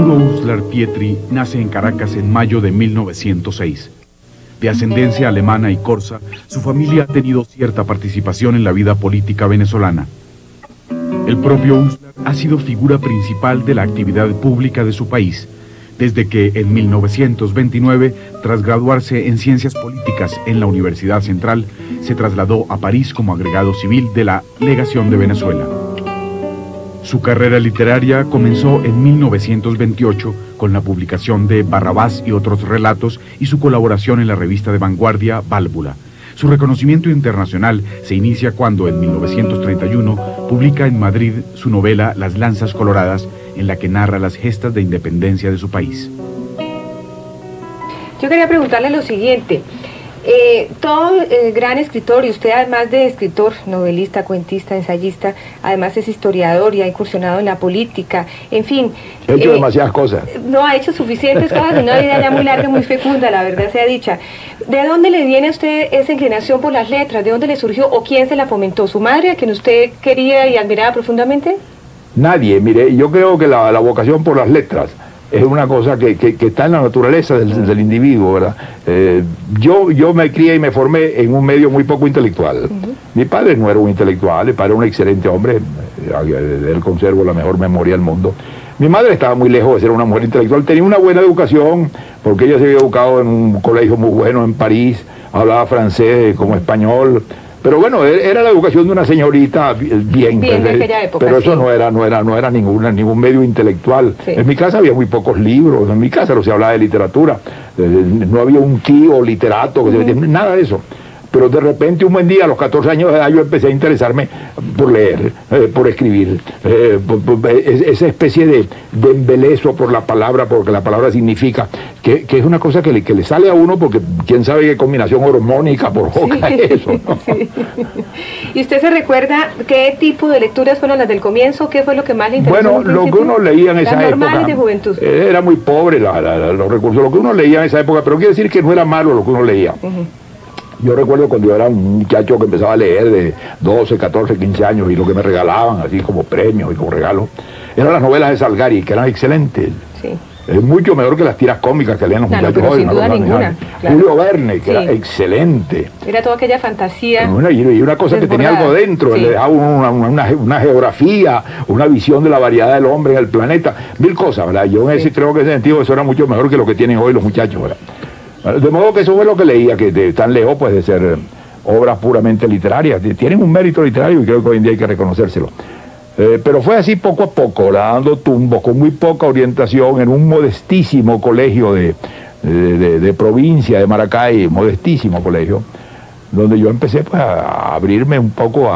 Arturo Uslar Pietri nace en Caracas en mayo de 1906. De ascendencia alemana y corsa, su familia ha tenido cierta participación en la vida política venezolana. El propio Uslar ha sido figura principal de la actividad pública de su país, desde que en 1929, tras graduarse en Ciencias Políticas en la Universidad Central, se trasladó a París como agregado civil de la Legación de Venezuela. Su carrera literaria comenzó en 1928 con la publicación de Barrabás y otros relatos y su colaboración en la revista de vanguardia Válvula. Su reconocimiento internacional se inicia cuando en 1931 publica en Madrid su novela Las Lanzas Coloradas, en la que narra las gestas de independencia de su país. Yo quería preguntarle lo siguiente. Todo gran escritor, y usted además de escritor, novelista, cuentista, ensayista, además es historiador y ha incursionado en la política, en fin. He hecho demasiadas cosas. No ha hecho suficientes cosas, una vida ya muy larga, muy fecunda, la verdad sea dicha. ¿De dónde le viene a usted esa inclinación por las letras? ¿De dónde le surgió o quién se la fomentó? ¿Su madre, a quien usted quería y admiraba profundamente? Nadie, mire, yo creo que la vocación por las letras es una cosa que está en la naturaleza del individuo, ¿verdad? Yo me crié y me formé en un medio muy poco intelectual. Mi padre no era un intelectual, mi padre era un excelente hombre, de él conservo la mejor memoria del mundo. Mi madre estaba muy lejos de ser una mujer intelectual, tenía una buena educación, porque ella se había educado en un colegio muy bueno en París, hablaba francés como español. Pero bueno, era la educación de una señorita bien de aquella época, pero eso sí. no era ningún medio intelectual. Sí. En mi casa había muy pocos libros, en mi casa no se hablaba de literatura, no había un tío literato, nada de eso. Pero de repente un buen día, a los 14 años de edad, yo empecé a interesarme por leer, por escribir, esa especie de embelezo por la palabra, porque la palabra significa, que es una cosa que le sale a uno, porque quién sabe qué combinación hormónica provoca eso, ¿no? Sí. ¿Y usted se recuerda qué tipo de lecturas fueron las del comienzo? ¿Qué fue lo que más le interesó? Bueno, lo que uno leía en esa época, normales de juventud. Era muy pobre los recursos, lo que uno leía en esa época, pero quiere decir que no era malo lo que uno leía. Yo recuerdo cuando yo era un muchacho que empezaba a leer de 12, 14, 15 años y lo que me regalaban así como premios y como regalos eran las novelas de Salgari, que eran excelentes. Sí. Es mucho mejor que las tiras cómicas que leen los muchachos hoy. Sin duda ninguna. Claro. Julio Verne, que era excelente. Era toda aquella fantasía. Y una cosa que tenía algo dentro, le dejaba una geografía, una visión de la variedad del hombre en el planeta, mil cosas, ¿verdad? Yo creo que en ese sentido eso era mucho mejor que lo que tienen hoy los muchachos, ¿verdad? De modo que eso fue lo que leía, que están lejos pues de ser obras puramente literarias. Tienen un mérito literario y creo que hoy en día hay que reconocérselo. Pero fue así poco a poco, dando tumbos, con muy poca orientación, en un modestísimo colegio de provincia de Maracay, modestísimo colegio, donde yo empecé pues, a abrirme un poco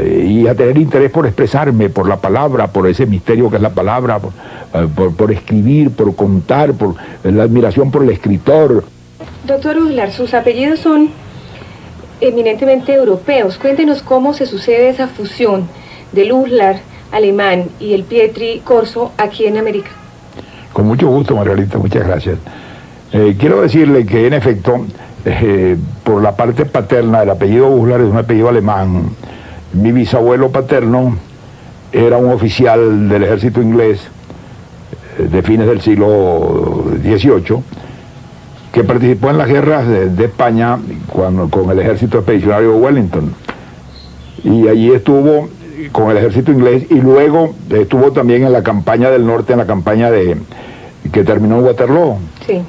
y a tener interés por expresarme, por la palabra, por ese misterio que es la palabra, por escribir, por contar, por la admiración por el escritor. Doctor Uslar, sus apellidos son eminentemente europeos. Cuéntenos cómo se sucede esa fusión del Uslar alemán y el Pietri corso aquí en América. Con mucho gusto, Margarita, muchas gracias. Quiero decirle que en efecto, por la parte paterna, el apellido Uslar es un apellido alemán. Mi bisabuelo paterno era un oficial del ejército inglés de fines del siglo XVIII, que participó en las guerras de España con el ejército expedicionario de Wellington. Y allí estuvo con el ejército inglés y luego estuvo también en la campaña del norte, en la campaña que terminó en Waterloo. Sí.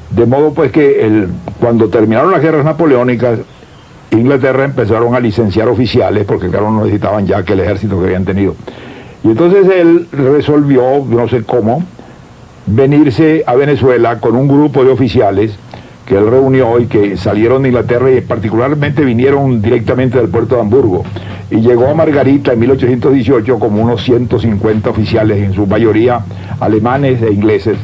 De modo pues que cuando terminaron las guerras napoleónicas, Inglaterra empezaron a licenciar oficiales, porque claro, no necesitaban ya que el ejército que habían tenido. Y entonces él resolvió, no sé cómo, venirse a Venezuela con un grupo de oficiales que él reunió y que salieron de Inglaterra y particularmente vinieron directamente del puerto de Hamburgo. Y llegó a Margarita en 1818 como unos 150 oficiales, en su mayoría alemanes e ingleses,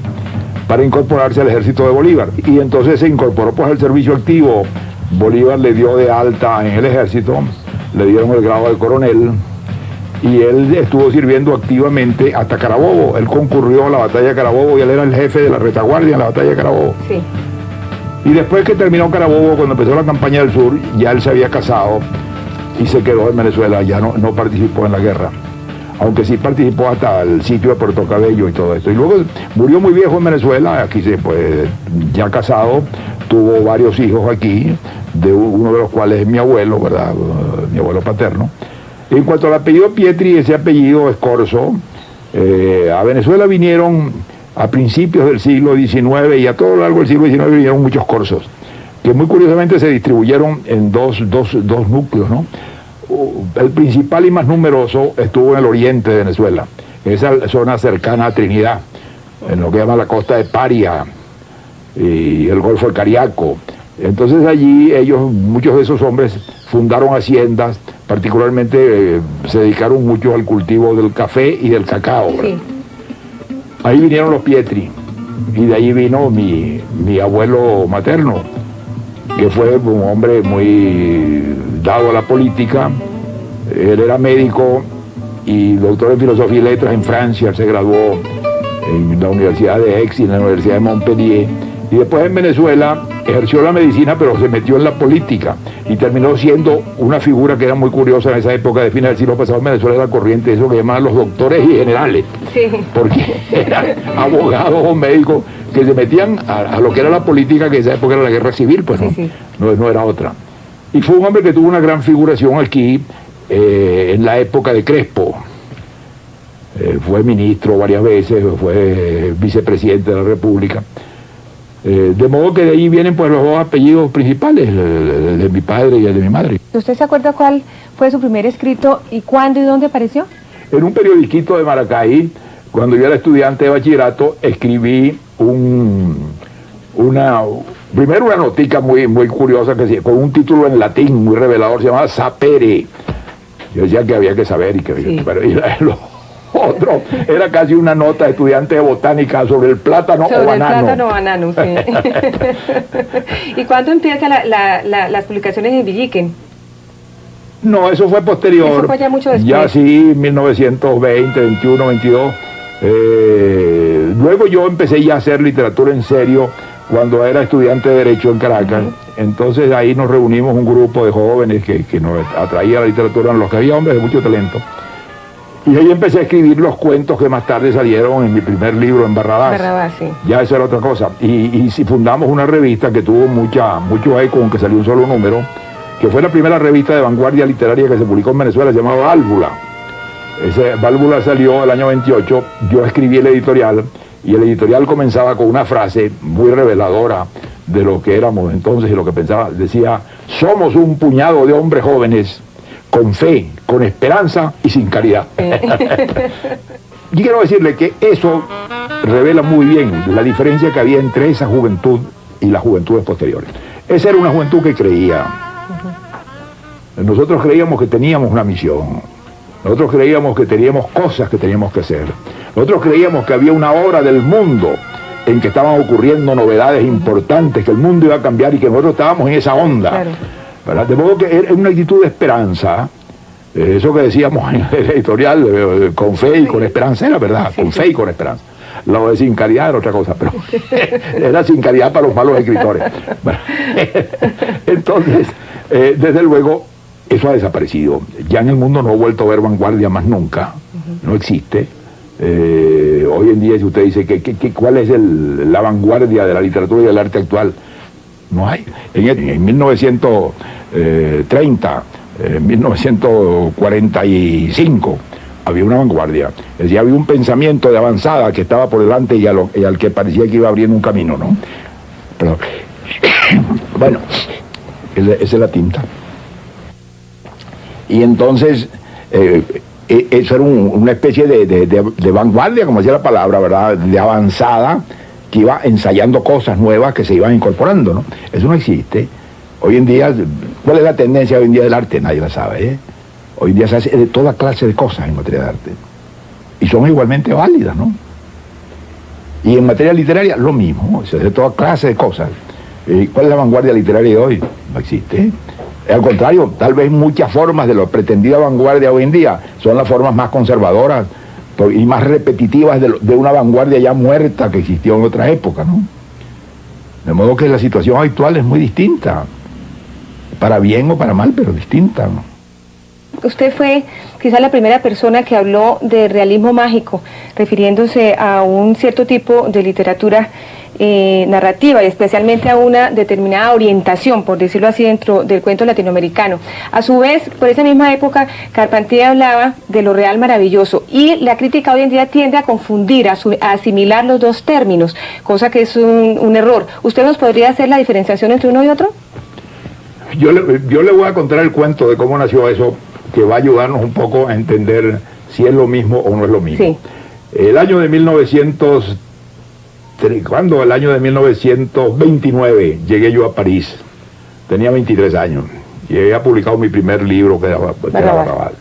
para incorporarse al ejército de Bolívar. Y entonces se incorporó pues al servicio activo. Bolívar le dio de alta en el ejército, le dieron el grado de coronel y él estuvo sirviendo activamente hasta Carabobo. Él concurrió a la batalla de Carabobo y él era el jefe de la retaguardia en la batalla de Carabobo. Sí. Y después que terminó Carabobo, cuando empezó la campaña del sur, ya él se había casado y se quedó en Venezuela, ya no participó en la guerra. aunque sí participó hasta el sitio de Puerto Cabello y todo esto. Y luego murió muy viejo en Venezuela, aquí pues ya casado, tuvo varios hijos aquí, de uno de los cuales es mi abuelo, ¿verdad? Mi abuelo paterno. En cuanto al apellido Pietri, ese apellido es corso. A Venezuela vinieron a principios del siglo XIX y a todo lo largo del siglo XIX vinieron muchos corsos, que muy curiosamente se distribuyeron en dos núcleos, ¿no? El principal y más numeroso estuvo en el oriente de Venezuela, en esa zona cercana a Trinidad, en lo que llama la costa de Paria y el Golfo del Cariaco. Entonces allí muchos de esos hombres fundaron haciendas, particularmente se dedicaron mucho al cultivo del café y del cacao. Sí. Ahí vinieron los Pietri, y de ahí vino mi abuelo materno, que fue un hombre muy dado a la política. Él era médico y doctor en filosofía y letras en Francia. Él se graduó en la Universidad de Aix y en la Universidad de Montpellier, y después en Venezuela ejerció la medicina, pero se metió en la política y terminó siendo una figura que era muy curiosa en esa época de fines del siglo pasado. En Venezuela era corriente eso que llamaban los doctores y generales, sí, porque eran abogados o médicos que se metían a lo que era la política, que en esa época era la guerra civil, pues no, sí. No era otra. Y fue un hombre que tuvo una gran figuración aquí en la época de Crespo. Fue ministro varias veces, fue vicepresidente de la República. De modo que de ahí vienen pues los dos apellidos principales, el de mi padre y el de mi madre. ¿Usted se acuerda cuál fue su primer escrito y cuándo y dónde apareció? En un periodiquito de Maracay, cuando yo era estudiante de bachillerato, escribí primero una notica muy curiosa con un título en latín muy revelador, se llamaba Sapere. Yo decía que había que saber y que sí. Otro era casi una nota de estudiante de botánica sobre el plátano o banano. Sobre el plátano o banano, sí. ¿Y cuándo empiezan las publicaciones en Villiquen? No, eso fue posterior. Eso fue ya mucho después. Ya sí, 1920, 21, 22. Luego yo empecé ya a hacer literatura en serio cuando era estudiante de Derecho en Caracas. Entonces ahí nos reunimos un grupo de jóvenes que nos atraía la literatura, en los que había hombres de mucho talento. Y ahí empecé a escribir los cuentos que más tarde salieron en mi primer libro, en Barrabás. Barrabás, sí. Ya eso era otra cosa. Y fundamos una revista que tuvo mucho eco, aunque salió un solo número, que fue la primera revista de vanguardia literaria que se publicó en Venezuela, se llamaba Válvula. Válvula salió el año 28, yo escribí el editorial, y el editorial comenzaba con una frase muy reveladora de lo que éramos entonces y lo que pensaba. Decía: somos un puñado de hombres jóvenes con fe, con esperanza y sin caridad. Y quiero decirle que eso revela muy bien la diferencia que había entre esa juventud y las juventudes posteriores. Esa era una juventud que creía. Nosotros creíamos que teníamos una misión. Nosotros creíamos que teníamos cosas que teníamos que hacer. Nosotros creíamos que había una hora del mundo en que estaban ocurriendo novedades importantes, que el mundo iba a cambiar y que nosotros estábamos en esa onda. Claro. ¿Verdad? De modo que era una actitud de esperanza, eso que decíamos en el editorial, con fe y con esperanza, era verdad, con fe y con esperanza. Lo de sin caridad era otra cosa, pero era sin caridad para los malos escritores. Bueno, entonces, desde luego, eso ha desaparecido. Ya en el mundo no he vuelto a ver vanguardia más nunca, no existe. Hoy en día, si usted dice cuál es la vanguardia de la literatura y del arte actual, no hay. En 1930, en 1945, había una vanguardia. Es decir, había un pensamiento de avanzada que estaba por delante y al que parecía que iba abriendo un camino, ¿no? Pero, bueno, esa es la tinta. Y entonces, eso era una especie de vanguardia, como decía la palabra, ¿verdad? De avanzada, que iba ensayando cosas nuevas que se iban incorporando, ¿no? Eso no existe. Hoy en día, ¿cuál es la tendencia hoy en día del arte? Nadie la sabe, ¿eh? Hoy en día se hace de toda clase de cosas en materia de arte. Y son igualmente válidas, ¿no? Y en materia literaria, lo mismo, se hace de toda clase de cosas. ¿Cuál es la vanguardia literaria de hoy? No existe. Al contrario, tal vez muchas formas de la pretendida vanguardia hoy en día son las formas más conservadoras y más repetitivas de una vanguardia ya muerta que existió en otra época, ¿no? De modo que la situación actual es muy distinta, para bien o para mal, pero distinta, ¿no? usted fue quizá la primera persona que habló de realismo mágico, refiriéndose a un cierto tipo de literatura narrativa y especialmente a una determinada orientación, por decirlo así, dentro del cuento latinoamericano. A su vez, por esa misma época, Carpentier hablaba de lo real maravilloso y la crítica hoy en día tiende a confundir, a asimilar los dos términos, cosa que es un error. ¿Usted nos podría hacer la diferenciación entre uno y otro? Yo le voy a contar el cuento de cómo nació eso, que va a ayudarnos un poco a entender si es lo mismo o no es lo mismo. Sí. El año de 1929 llegué yo a París, tenía 23 años y había publicado mi primer libro que era Barrabás.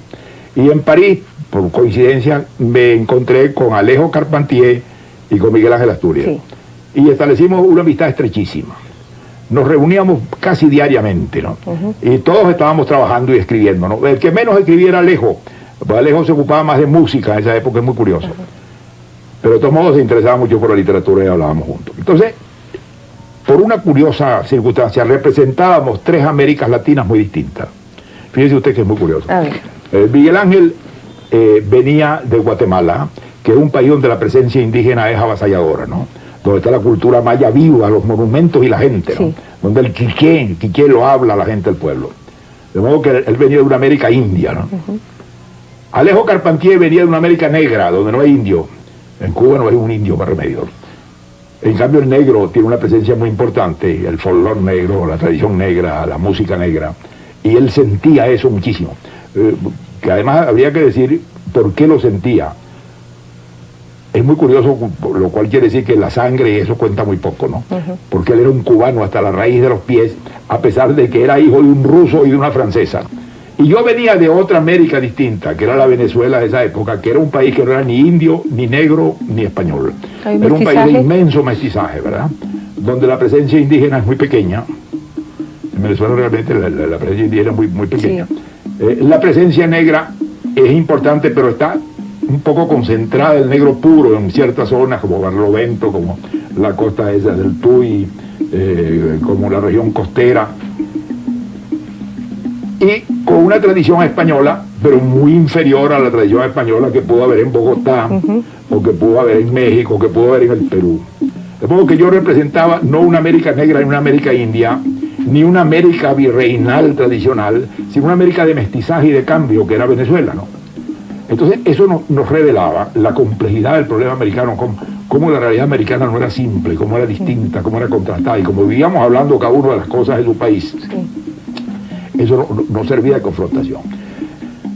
Y en París, por coincidencia, me encontré con Alejo Carpentier y con Miguel Ángel Asturias. Sí. Y establecimos una amistad estrechísima. Nos reuníamos casi diariamente, ¿no? Y todos estábamos trabajando y escribiendo, ¿no? El que menos escribía era Alejo, pues Alejo se ocupaba más de música en esa época, es muy curioso. Pero de todos modos se interesaba mucho por la literatura y hablábamos juntos. Entonces, por una curiosa circunstancia, representábamos tres Américas Latinas muy distintas. Fíjese usted que es muy curioso. Miguel Ángel venía de Guatemala, que es un país donde la presencia indígena es avasalladora, ¿no? Donde está la cultura maya viva, los monumentos y la gente, ¿no? Sí. Donde el quiché lo habla la gente del pueblo. De modo que él venía de una América india, ¿no? Alejo Carpentier venía de una América negra, donde no hay indio. En Cuba no hay un indio para remedio. En cambio el negro tiene una presencia muy importante, el folclore negro, la tradición negra, la música negra, y él sentía eso muchísimo. Que además habría que decir por qué lo sentía. Es muy curioso, lo cual quiere decir que la sangre y eso cuenta muy poco, ¿no? Porque él era un cubano hasta la raíz de los pies, a pesar de que era hijo de un ruso y de una francesa. Y yo venía de otra América distinta, que era la Venezuela de esa época, que era un país que no era ni indio, ni negro, ni español. Era un país de inmenso mestizaje, ¿verdad? Donde la presencia indígena es muy pequeña. En Venezuela realmente la presencia indígena es muy pequeña. Sí. La presencia negra es importante, pero está un poco concentrada el negro puro en ciertas zonas, como Barlovento, como la costa esa del Tuy, como la región costera. Y con una tradición española, pero muy inferior a la tradición española que pudo haber en Bogotá, o que pudo haber en México, o que pudo haber en el Perú. De modo que yo representaba no una América negra ni una América india, ni una América virreinal tradicional, sino una América de mestizaje y de cambio, que era Venezuela, ¿no? Entonces eso nos revelaba la complejidad del problema americano, cómo la realidad americana no era simple, cómo era distinta, cómo era contrastada, y como vivíamos hablando cada uno de las cosas de su país. Eso no servía de confrontación.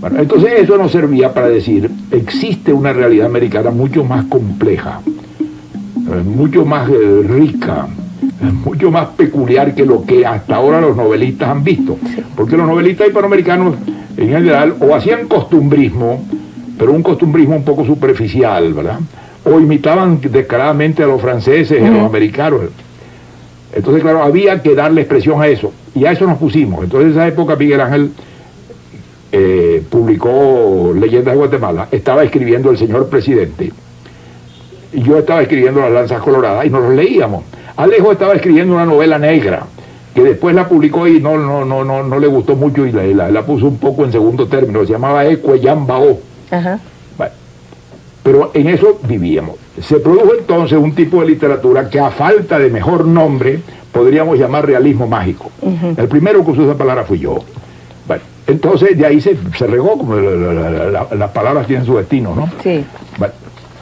Bueno, entonces eso nos servía para decir, existe una realidad americana mucho más compleja, mucho más rica, mucho más peculiar que lo que hasta ahora los novelistas han visto. Porque los novelistas hispanoamericanos, en general, o hacían costumbrismo, pero un costumbrismo un poco superficial, ¿verdad? O imitaban descaradamente a los franceses, a los americanos. Entonces, claro, había que darle expresión a eso. Y a eso nos pusimos. Entonces, en esa época, Miguel Ángel publicó Leyendas de Guatemala. Estaba escribiendo El Señor Presidente. Y yo estaba escribiendo Las Lanzas Coloradas y nos los leíamos. Alejo estaba escribiendo una novela negra, que después la publicó y no le gustó mucho y la puso un poco en segundo término. Se llamaba Ecueyambao. Bueno, pero en eso vivíamos. Se produjo entonces un tipo de literatura que a falta de mejor nombre podríamos llamar realismo mágico. El primero que usó esa palabra fui yo. Bueno, entonces de ahí se regó, como las palabras tienen su destino, ¿no? Sí. Bueno,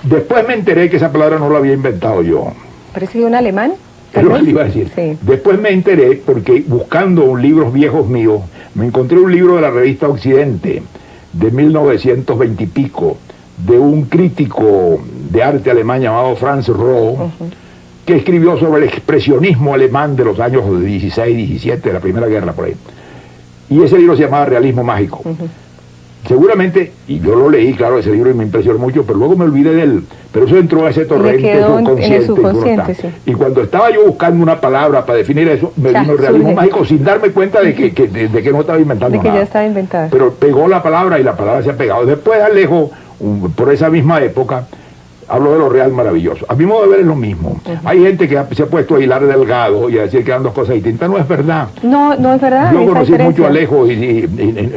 después me enteré que esa palabra no la había inventado yo. ¿Parece un alemán? Es lo que le iba a decir. Sí. Después me enteré porque buscando libros viejos míos, me encontré un libro de la revista Occidente de 1920 y pico, de un crítico de arte alemán llamado Franz Roh, que escribió sobre el expresionismo alemán de los años 16, 17, de la Primera Guerra, por ahí. Y ese libro se llamaba Realismo Mágico. Seguramente, y yo lo leí, claro, ese libro y me impresionó mucho, pero luego me olvidé de él. Pero eso entró a ese torrente subconsciente. Sí. Y cuando estaba yo buscando una palabra para definir eso, me vino el realismo mágico sin darme cuenta de que no estaba inventando nada. De que ya estaba inventada. Pero pegó la palabra y la palabra se ha pegado. Después Alejo, por esa misma época, Hablo de lo real maravilloso. A mi modo de ver es lo mismo. Hay gente que se ha puesto a hilar delgado y a decir que eran dos cosas distintas. No es verdad. No es verdad. Yo conocí mucho a Alejo y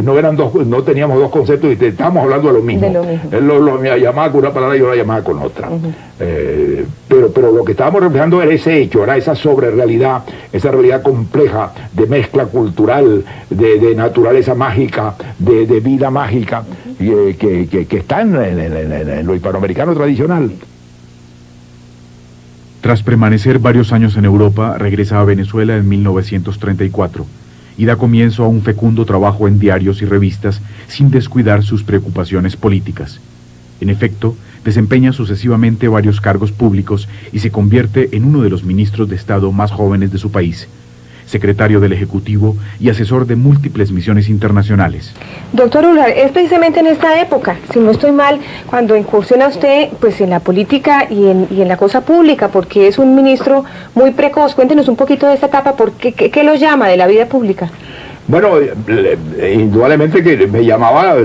no teníamos dos conceptos distintos. Estábamos hablando de lo mismo. Él me llamaba con una palabra y yo la llamaba con otra. Pero lo que estábamos reflejando era ese hecho, era esa sobrerealidad, esa realidad compleja de mezcla cultural, de naturaleza mágica, de vida mágica, que está en lo hispanoamericano tradicional. Tras permanecer varios años en Europa, regresa a Venezuela en 1934 y da comienzo a un fecundo trabajo en diarios y revistas sin descuidar sus preocupaciones políticas. En efecto, desempeña sucesivamente varios cargos públicos y se convierte en uno de los ministros de Estado más jóvenes de su país, secretario del Ejecutivo y asesor de múltiples misiones internacionales. Doctor Ular, es precisamente en esta época, si no estoy mal, cuando incursiona usted pues en la política y en la cosa pública, porque es un ministro muy precoz. Cuéntenos un poquito de esta etapa, ¿qué lo llama de la vida pública? Bueno, indudablemente que me llamaba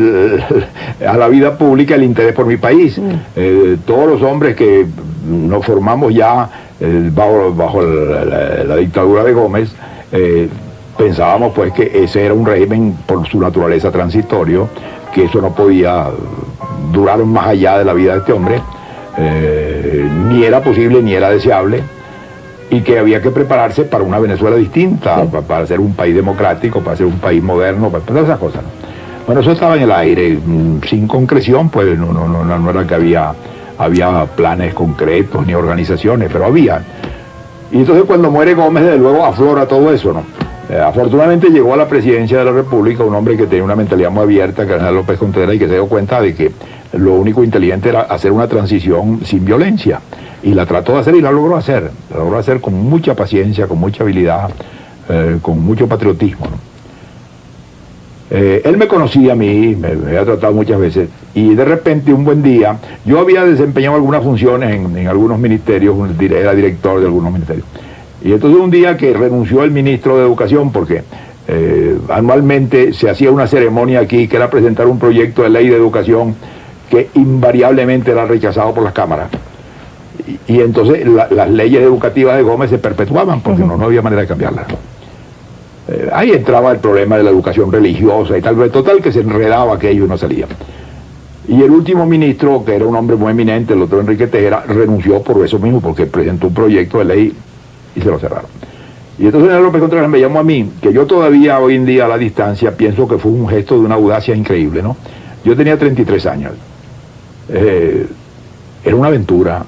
a la vida pública el interés por mi país. Todos los hombres que nos formamos ya bajo la dictadura de Gómez, pensábamos pues que ese era un régimen por su naturaleza transitorio, que eso no podía durar más allá de la vida de este hombre, ni era posible ni era deseable, y que había que prepararse para una Venezuela distinta, para ser un país democrático, para ser un país moderno, para todas esas cosas, ¿no? Bueno, eso estaba en el aire, sin concreción, pues no era que había planes concretos ni organizaciones, pero había. Y entonces cuando muere Gómez, desde luego aflora todo eso, ¿no? Afortunadamente llegó a la presidencia de la República un hombre que tenía una mentalidad muy abierta, que era General López Contreras, y que se dio cuenta de que lo único inteligente era hacer una transición sin violencia. Y la trató de hacer y la logró hacer. La logró hacer con mucha paciencia, con mucha habilidad, con mucho patriotismo, ¿no? Él me conocía a mí, me había tratado muchas veces, y de repente un buen día, yo había desempeñado algunas funciones en algunos ministerios, era director de algunos ministerios, y entonces un día que renunció el ministro de Educación, porque anualmente se hacía una ceremonia aquí, que era presentar un proyecto de ley de educación que invariablemente era rechazado por las cámaras, y entonces las leyes educativas de Gómez se perpetuaban, porque no había manera de cambiarlas. Ahí entraba el problema de la educación religiosa y tal vez, total, que se enredaba aquello y no salía. Y el último ministro, que era un hombre muy eminente, el doctor Enrique Tejera, renunció por eso mismo, porque presentó un proyecto de ley y se lo cerraron. Y entonces General López Contreras me llamó a mí, que yo todavía hoy en día a la distancia pienso que fue un gesto de una audacia increíble, ¿no? Yo tenía 33 años. Era una aventura.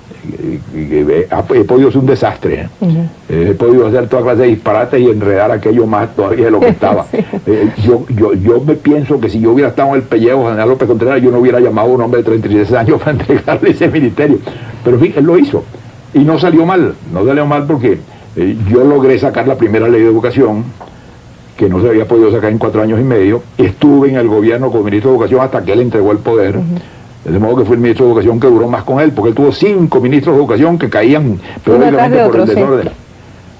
He podido ser un desastre, he podido hacer toda clase de disparates y enredar aquello más todavía de lo que estaba. Yo me pienso que si yo hubiera estado en el pellejo de General López Contreras, yo no hubiera llamado a un hombre de 33 años para entregarle ese ministerio, pero en fin, él lo hizo y no salió mal porque yo logré sacar la primera ley de educación, que no se había podido sacar en 4 años y medio. Estuve en el gobierno como ministro de Educación hasta que él entregó el poder. De modo que fue el ministro de Educación que duró más con él, porque él tuvo 5 ministros de Educación que caían periódicamente por el desorden. Sí.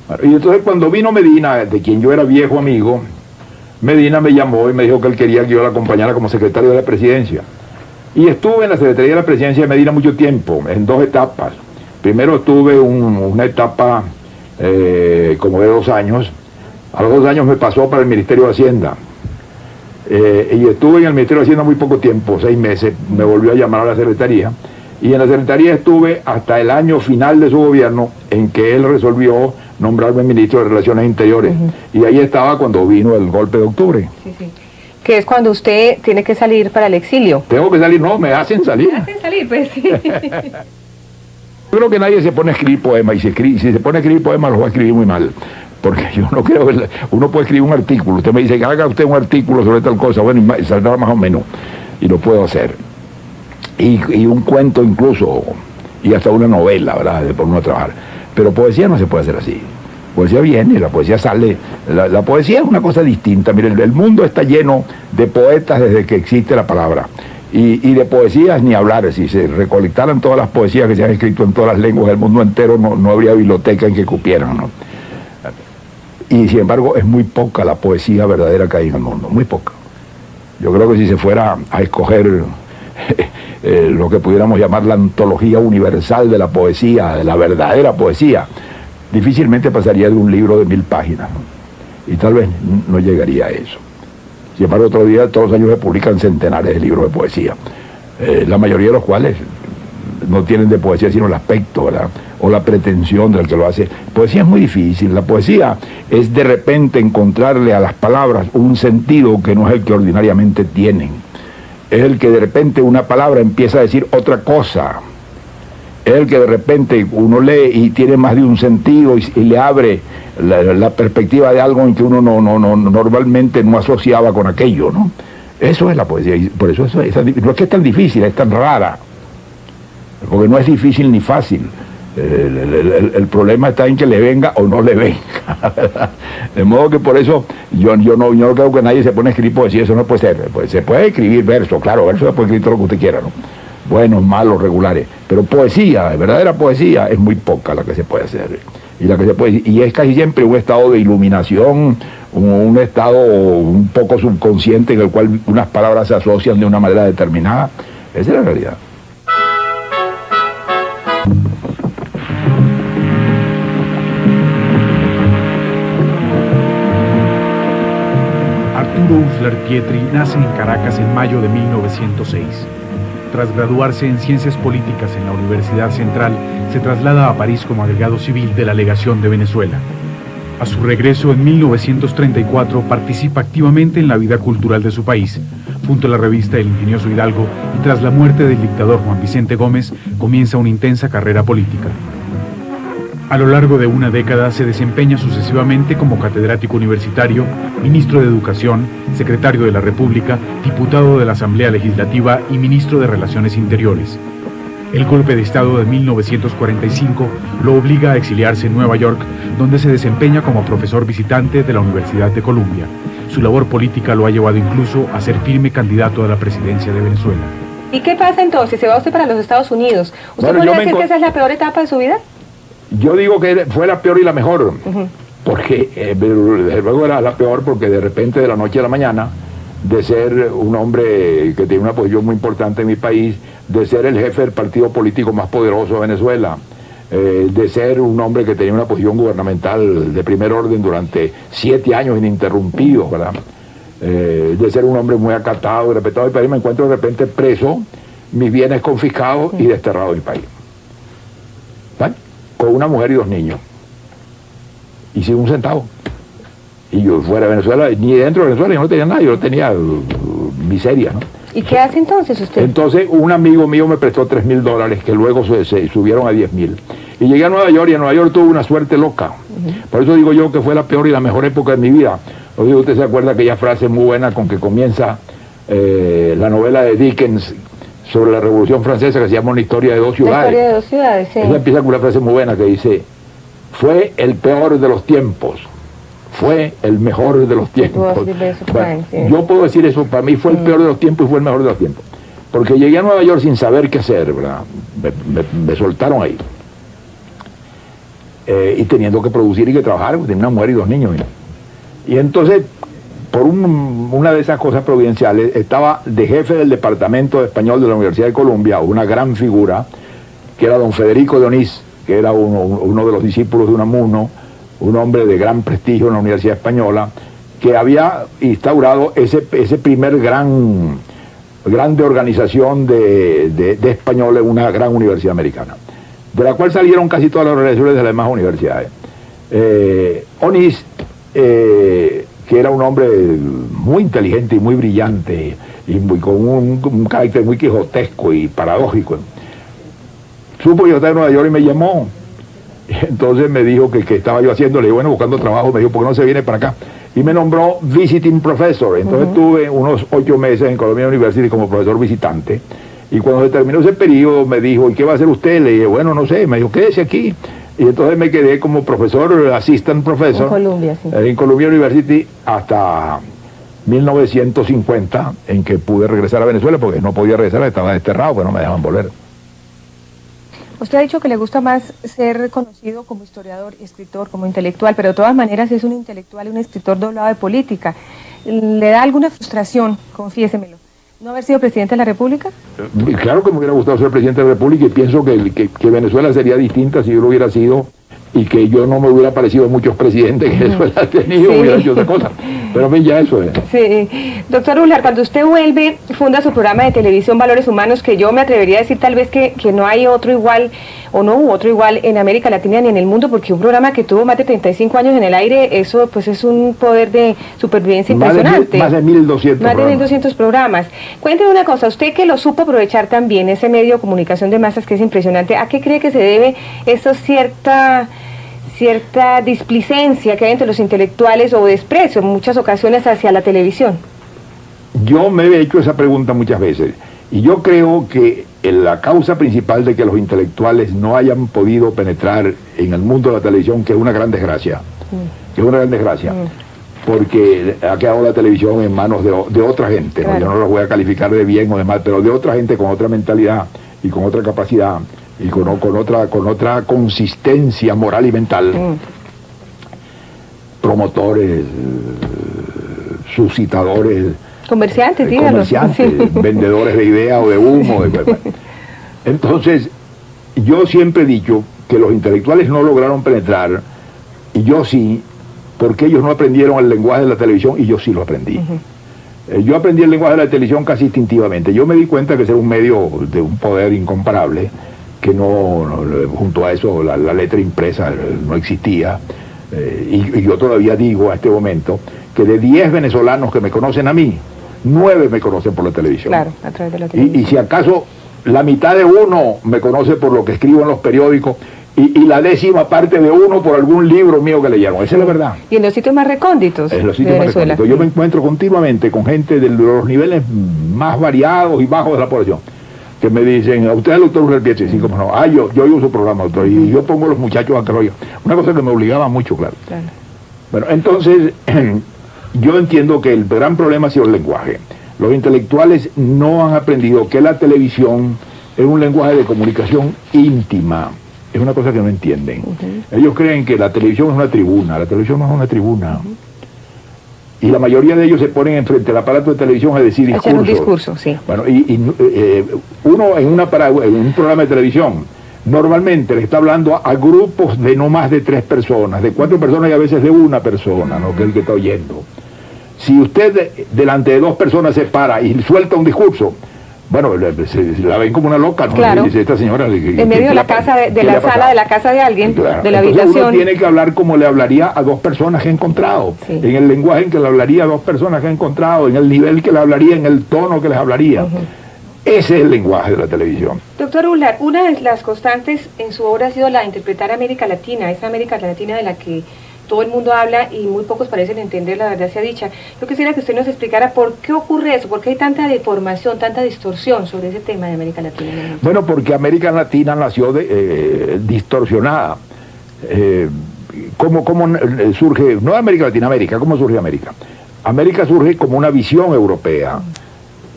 Bueno, y entonces cuando vino Medina, de quien yo era viejo amigo, Medina me llamó y me dijo que él quería que yo la acompañara como secretario de la presidencia. Y estuve en la Secretaría de la Presidencia de Medina mucho tiempo, en 2 etapas. Primero estuve una etapa como de 2 años. A los 2 años me pasó para el Ministerio de Hacienda. Y estuve en el Ministerio de Hacienda muy poco tiempo, 6 meses, me volvió a llamar a la Secretaría, y en la Secretaría estuve hasta el año final de su gobierno, en que él resolvió nombrarme ministro de Relaciones Interiores, y ahí estaba cuando vino el golpe de octubre. Sí. Que es cuando usted tiene que salir para el exilio. Tengo que salir, no, me hacen salir. Me hacen salir, pues sí. Yo creo que nadie se pone a escribir poemas, y si se pone a escribir poemas los va a escribir muy mal. Porque yo no creo que uno puede escribir un artículo. Usted me dice que haga usted un artículo sobre tal cosa, bueno, y saldrá más o menos, y lo puedo hacer. Y un cuento incluso, y hasta una novela, ¿verdad?, de por uno trabajar. Pero poesía no se puede hacer así. Poesía viene, la poesía sale. La poesía es una cosa distinta. Miren, el mundo está lleno de poetas desde que existe la palabra. Y de poesías ni hablar. Si se recolectaran todas las poesías que se han escrito en todas las lenguas del mundo entero, no habría biblioteca en que cupieran, ¿no? Y sin embargo es muy poca la poesía verdadera que hay en el mundo, muy poca. Yo creo que si se fuera a escoger lo que pudiéramos llamar la antología universal de la poesía, de la verdadera poesía, difícilmente pasaría de un libro de 1000 páginas, ¿no? Y tal vez no llegaría a eso. Sin embargo, otro día, todos los años se publican centenares de libros de poesía, la mayoría de los cuales no tienen de poesía sino el aspecto, ¿verdad? O la pretensión del que lo hace. Poesía es muy difícil. La poesía es de repente encontrarle a las palabras un sentido que no es el que ordinariamente tienen. Es el que de repente una palabra empieza a decir otra cosa. Es el que de repente uno lee y tiene más de un sentido y le abre la perspectiva de algo en que uno normalmente no asociaba con aquello, ¿no? Eso es la poesía. Y por eso no es que es tan difícil, es tan rara. Porque no es difícil ni fácil. El problema está en que le venga o no le venga. De modo que por eso yo no creo que nadie se pone a escribir poesía, eso no puede ser. Pues se puede escribir verso, claro, verso se puede escribir todo lo que usted quiera, ¿no? Buenos, malos, regulares. Pero poesía, verdadera poesía, es muy poca la que se puede hacer. Y es casi siempre un estado de iluminación, un estado un poco subconsciente en el cual unas palabras se asocian de una manera determinada. Esa es la realidad. Arturo Uslar Pietri nace en Caracas en mayo de 1906. Tras graduarse en Ciencias Políticas en la Universidad Central, se traslada a París como agregado civil de la Legación de Venezuela. A su regreso en 1934 participa activamente en la vida cultural de su país. Junto a la revista El Ingenioso Hidalgo y tras la muerte del dictador Juan Vicente Gómez, comienza una intensa carrera política. A lo largo de una década se desempeña sucesivamente como catedrático universitario, ministro de Educación, secretario de la República, diputado de la Asamblea Legislativa y ministro de Relaciones Interiores. El golpe de Estado de 1945 lo obliga a exiliarse en Nueva York, donde se desempeña como profesor visitante de la Universidad de Columbia. Su labor política lo ha llevado incluso a ser firme candidato a la presidencia de Venezuela. ¿Y qué pasa entonces? ¿Se va usted para los Estados Unidos? ¿Usted podría decir que esa es la peor etapa de su vida? Yo digo que fue la peor y la mejor, porque luego era la peor porque de repente de la noche a la mañana, de ser un hombre que tiene una posición muy importante en mi país, de ser el jefe del partido político más poderoso de Venezuela, de ser un hombre que tenía una posición gubernamental de primer orden durante 7 años ininterrumpidos, ¿verdad? De ser un hombre muy acatado y respetado del país, me encuentro de repente preso, mis bienes confiscados y desterrado del país. ¿Vale? Con una mujer y 2 niños. Y sin un centavo. Y yo fuera de Venezuela, ni dentro de Venezuela, yo no tenía nada, yo no tenía miseria, ¿no? ¿Y qué hace entonces usted? Entonces un amigo mío me prestó $3.000 que luego se subieron a 10.000. Y llegué a Nueva York y en Nueva York tuve una suerte loca. Por eso digo yo que fue la peor y la mejor época de mi vida. O sea, usted se acuerda aquella frase muy buena con que comienza la novela de Dickens sobre la Revolución Francesa que se llama Una historia de 2 ciudades. La historia de 2 ciudades, sí. Ella empieza con una frase muy buena que dice: fue el peor de los tiempos, fue el mejor de los tiempos. Bueno, yo puedo decir eso, para mí fue el peor de los tiempos y fue el mejor de los tiempos. Porque llegué a Nueva York sin saber qué hacer, ¿verdad? Me soltaron ahí. Y teniendo que producir y que trabajar, porque tenía una mujer y 2 niños. Mira. Y entonces, por una de esas cosas providenciales, estaba de jefe del departamento de español de la Universidad de Columbia, una gran figura, que era don Federico de Onís, que era uno de los discípulos de Unamuno, un hombre de gran prestigio en la Universidad Española, que había instaurado ese primer grande organización de españoles, una gran universidad americana, de la cual salieron casi todas las organizaciones de las demás universidades. Onís, que era un hombre muy inteligente y muy brillante, y con un carácter muy quijotesco y paradójico, supo que yo estaba en Nueva York y me llamó. Entonces me dijo que estaba yo haciendo, le dije, bueno, buscando trabajo, me dijo, ¿por qué no se viene para acá? Y me nombró visiting professor. Entonces tuve unos 8 meses en Columbia University como profesor visitante. Y cuando se terminó ese periodo me dijo, ¿y qué va a hacer usted? Le dije, bueno, no sé. Me dijo, quédese aquí. Y entonces me quedé como profesor, assistant professor, en Columbia, sí. En Columbia University hasta 1950, en que pude regresar a Venezuela, porque no podía regresar, estaba desterrado, pues no me dejaban volver. Usted ha dicho que le gusta más ser reconocido como historiador y escritor, como intelectual, pero de todas maneras es un intelectual y un escritor doblado de política. ¿Le da alguna frustración, confiésemelo, ¿No haber sido presidente de la República? Claro que me hubiera gustado ser presidente de la República y pienso que Venezuela sería distinta si yo lo hubiera sido y que yo no me hubiera parecido a muchos presidentes que Venezuela ha tenido, Sí. hubiera hecho otra cosa. Pero a mí ya eso es. Sí. Doctor Ular, cuando usted vuelve, funda su programa de televisión Valores Humanos, que yo me atrevería a decir tal vez que no hay otro igual, o no hubo otro igual en América Latina ni en el mundo, porque un programa que tuvo más de 35 años en el aire, eso pues es un poder de supervivencia impresionante. Más de 1.200 Más de programas. 1.200 programas. Cuénteme una cosa, usted que lo supo aprovechar también, ese medio de comunicación de masas que es impresionante, ¿a qué cree que se debe esa cierta displicencia que hay entre los intelectuales o desprecio en muchas ocasiones hacia la televisión? Yo me he hecho esa pregunta muchas veces y yo creo que la causa principal de que los intelectuales no hayan podido penetrar en el mundo de la televisión, que es una gran desgracia, porque ha quedado la televisión en manos de otra gente, ¿no? Claro. Yo no los voy a calificar de bien o de mal, pero de otra gente con otra mentalidad y con otra capacidad y con otra consistencia moral y mental, promotores, suscitadores, Comerciantes, díganos. comerciantes, Sí. vendedores de ideas o de humo. Entonces, yo siempre he dicho que los intelectuales no lograron penetrar, y yo sí, porque ellos no aprendieron el lenguaje de la televisión y yo sí lo aprendí. Yo aprendí el lenguaje de la televisión casi instintivamente. Yo me di cuenta que era un medio de un poder incomparable, que junto a eso la letra impresa no existía. Y yo todavía digo a este momento que de 10 venezolanos que me conocen a mí, 9 me conocen por la televisión. Claro, a través de la televisión. Y si acaso la mitad de uno me conoce por lo que escribo en los periódicos y la 10ª parte de uno por algún libro mío que leyeron. Esa es la verdad. Y en los sitios más recónditos En los de sitios más Venezuela. recónditos. Yo me encuentro continuamente con gente de los niveles más variados y bajos de la población que me dicen: a usted el doctor Ular Pietri, sí, como no, yo oigo su programa, doctor, y yo pongo a los muchachos a que lo oigan. Una cosa que me obligaba mucho, claro. Bueno, entonces yo entiendo que el gran problema ha sido el lenguaje. Los intelectuales no han aprendido que la televisión es un lenguaje de comunicación íntima. Es una cosa que no entienden. Ellos creen que la televisión es una tribuna. La televisión no es una tribuna. Y la mayoría de ellos se ponen enfrente del aparato de televisión a decir discursos. Hacer un discurso, sí. Bueno, uno en un programa de televisión normalmente le está hablando a grupos de no más de 3 personas, de 4 personas y a veces de una persona, ¿no? Que es el que está oyendo. Si usted delante de 2 personas se para y suelta un discurso, bueno, la ven como una loca, ¿no? Claro. Dice esta señora. En medio de la casa, de la sala de la casa de alguien, Claro. de la Entonces habitación. uno tiene que hablar como le hablaría a 2 personas que he encontrado, Sí. en el lenguaje en que le hablaría a 2 personas que he encontrado, en el nivel que le hablaría, en el tono que les hablaría. Ese es el lenguaje de la televisión. Doctor Ular, una de las constantes en su obra ha sido la de interpretar América Latina, esa América Latina de la que todo el mundo habla y muy pocos parecen entender, la verdad sea dicha. Yo quisiera que usted nos explicara por qué ocurre eso, por qué hay tanta deformación, tanta distorsión sobre ese tema de América Latina. Bueno, porque América Latina nació distorsionada. ¿Cómo surge? No América Latina, América. ¿Cómo surge América? América surge como una visión europea.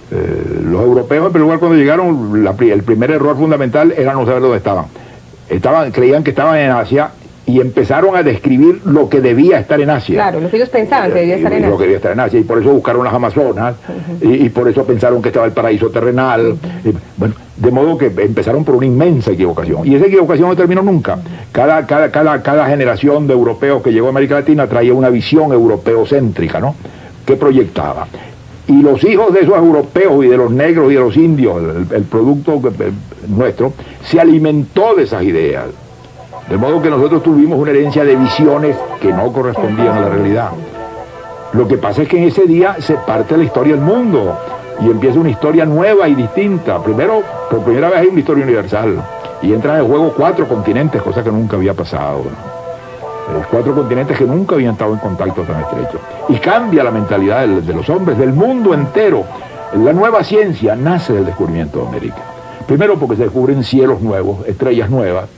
Los europeos, en primer lugar, cuando llegaron, el primer error fundamental era no saber dónde estaban. Creían que estaban en Asia y empezaron a describir lo que debía estar en Asia. Claro, lo que ellos pensaban que debía estar en Lo que Asia. debía estar en Asia, y por eso buscaron las Amazonas, y por eso pensaron que estaba el paraíso terrenal. Bueno, de modo que empezaron por una inmensa equivocación, y esa equivocación no terminó nunca. Cada generación de europeos que llegó a América Latina traía una visión europeocéntrica, ¿no?, que proyectaba. Y los hijos de esos europeos y de los negros y de los indios, el producto nuestro, se alimentó de esas ideas. De modo que nosotros tuvimos una herencia de visiones que no correspondían a la realidad. Lo que pasa es que en ese día se parte la historia del mundo y empieza una historia nueva y distinta. Primero, por primera vez hay una historia universal y entran en juego 4 continentes, cosa que nunca había pasado. 4 continentes que nunca habían estado en contacto tan estrecho. Y cambia la mentalidad de los hombres del mundo entero. La nueva ciencia nace del descubrimiento de América. Primero porque se descubren cielos nuevos, estrellas nuevas,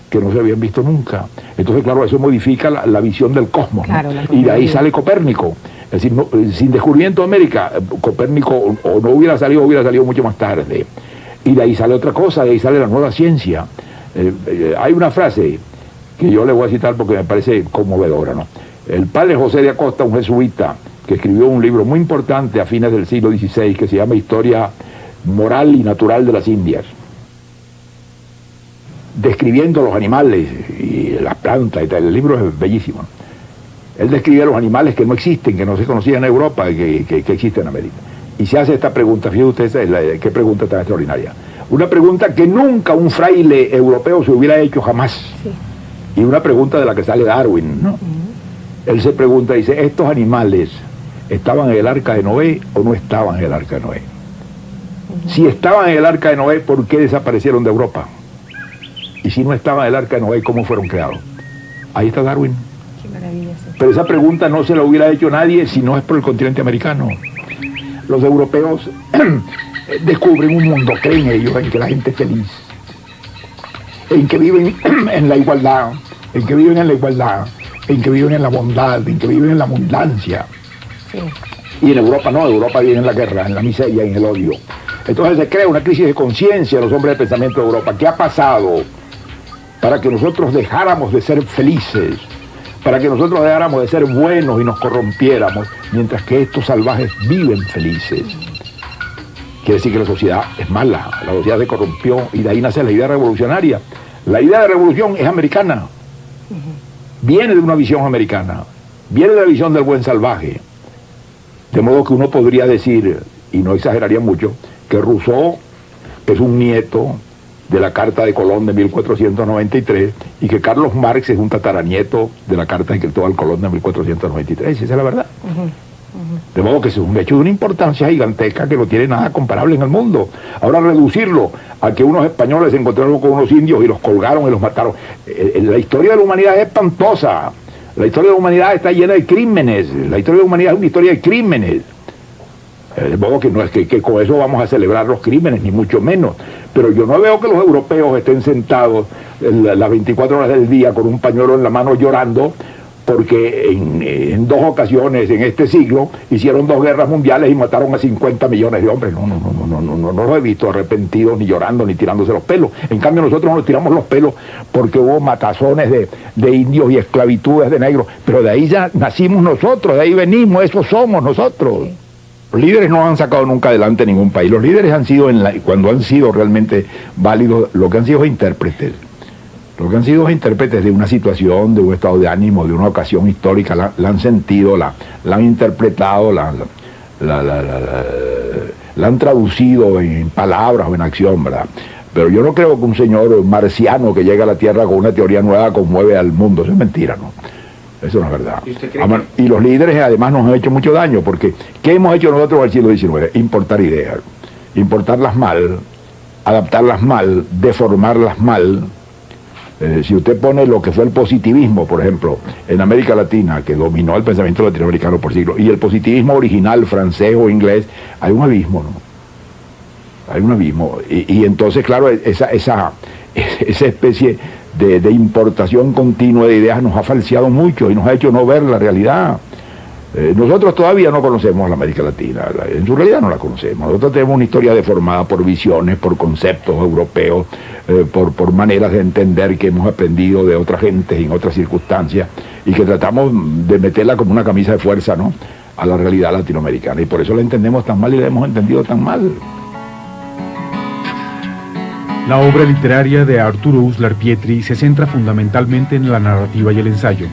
que no se habían visto nunca. Entonces, claro, eso modifica la visión del cosmos, ¿no? Claro, Y de ahí sale Copérnico. Es decir, sin descubrimiento de América, Copérnico o no hubiera salido mucho más tarde. Y de ahí sale otra cosa, de ahí sale la nueva ciencia. Hay una frase que yo le voy a citar porque me parece conmovedora, ¿no? El padre José de Acosta, un jesuita que escribió un libro muy importante a fines del siglo XVI que se llama Historia Moral y Natural de las Indias, describiendo los animales y las plantas y tal. El libro es bellísimo. Él describe los animales que no existen, que no se conocían en Europa y que existen en América. Y se hace esta pregunta, fíjense ustedes, qué pregunta tan extraordinaria. Una pregunta que nunca un fraile europeo se hubiera hecho jamás. Sí. Y una pregunta de la que sale Darwin, ¿no? Él se pregunta, dice, ¿estos animales estaban en el arca de Noé o no estaban en el arca de Noé? Si estaban en el arca de Noé, ¿por qué desaparecieron de Europa? Y si no estaban en el arca de Noé, ¿cómo fueron creados? Ahí está Darwin. Qué maravilla. Pero esa pregunta no se la hubiera hecho nadie si no es por el continente americano. Los europeos descubren un mundo, creen ellos, en que la gente es feliz, en que viven en la igualdad, en que viven en la la bondad, en que viven en la abundancia. Sí. Y en Europa no, Europa vive en la guerra, en la miseria, en el odio. Entonces se crea una crisis de conciencia en los hombres de pensamiento de Europa. ¿Qué ha pasado para que nosotros dejáramos de ser felices? Para que nosotros dejáramos de ser buenos y nos corrompiéramos, mientras que estos salvajes viven felices. Quiere decir que la sociedad es mala, la sociedad se corrompió y de ahí nace la idea revolucionaria. La idea de revolución es americana, viene de una visión americana, viene de la visión del buen salvaje. De modo que uno podría decir, y no exageraría mucho, que Rousseau es un nieto de la Carta de Colón de 1493 y que Carlos Marx es un tataranieto de la Carta de Cristóbal Colón de 1493, esa es la verdad. De modo que es un hecho de una importancia gigantesca que no tiene nada comparable en el mundo. Ahora reducirlo a que unos españoles se encontraron con unos indios y los colgaron y los mataron. La historia de la humanidad es espantosa. La historia de la humanidad está llena de crímenes. La historia de la humanidad es una historia de crímenes. De modo que no es que con eso vamos a celebrar los crímenes, ni mucho menos. Pero yo no veo que los europeos estén sentados las 24 horas del día con un pañuelo en la mano llorando porque en dos ocasiones en este siglo hicieron 2 guerras mundiales y mataron a 50 millones de hombres. No los he visto arrepentidos, ni llorando, ni tirándose los pelos. En cambio nosotros nos tiramos los pelos porque hubo matazones de indios y esclavitudes de negros. Pero de ahí ya nacimos nosotros, de ahí venimos, eso somos nosotros. Los líderes no han sacado nunca adelante ningún país. Los líderes han sido, cuando han sido realmente válidos, lo que han sido es intérpretes. Lo que han sido intérpretes de una situación, de un estado de ánimo, de una ocasión histórica, la han sentido, la han interpretado, la han traducido en palabras o en acción, ¿verdad? Pero yo no creo que un señor marciano que llega a la Tierra con una teoría nueva conmueve al mundo. Eso es mentira, ¿no? Eso no es verdad. ¿Y los líderes además nos han hecho mucho daño, porque ¿qué hemos hecho nosotros en el siglo XIX? Importar ideas, importarlas mal, adaptarlas mal, deformarlas mal. Si usted pone lo que fue el positivismo, por ejemplo, en América Latina, que dominó el pensamiento latinoamericano por siglos, y el positivismo original francés o inglés, hay un abismo, ¿no? Hay un abismo. Y entonces, claro, esa especie de importación continua de ideas nos ha falseado mucho y nos ha hecho no ver la realidad. Nosotros todavía no conocemos la América Latina, en su realidad no la conocemos. Nosotros tenemos una historia deformada por visiones, por conceptos europeos, por maneras de entender que hemos aprendido de otras gentes en otras circunstancias y que tratamos de meterla como una camisa de fuerza, ¿no?, a la realidad latinoamericana, y por eso la entendemos tan mal y la hemos entendido tan mal. La obra literaria de Arturo Uslar Pietri se centra fundamentalmente en la narrativa y el ensayo,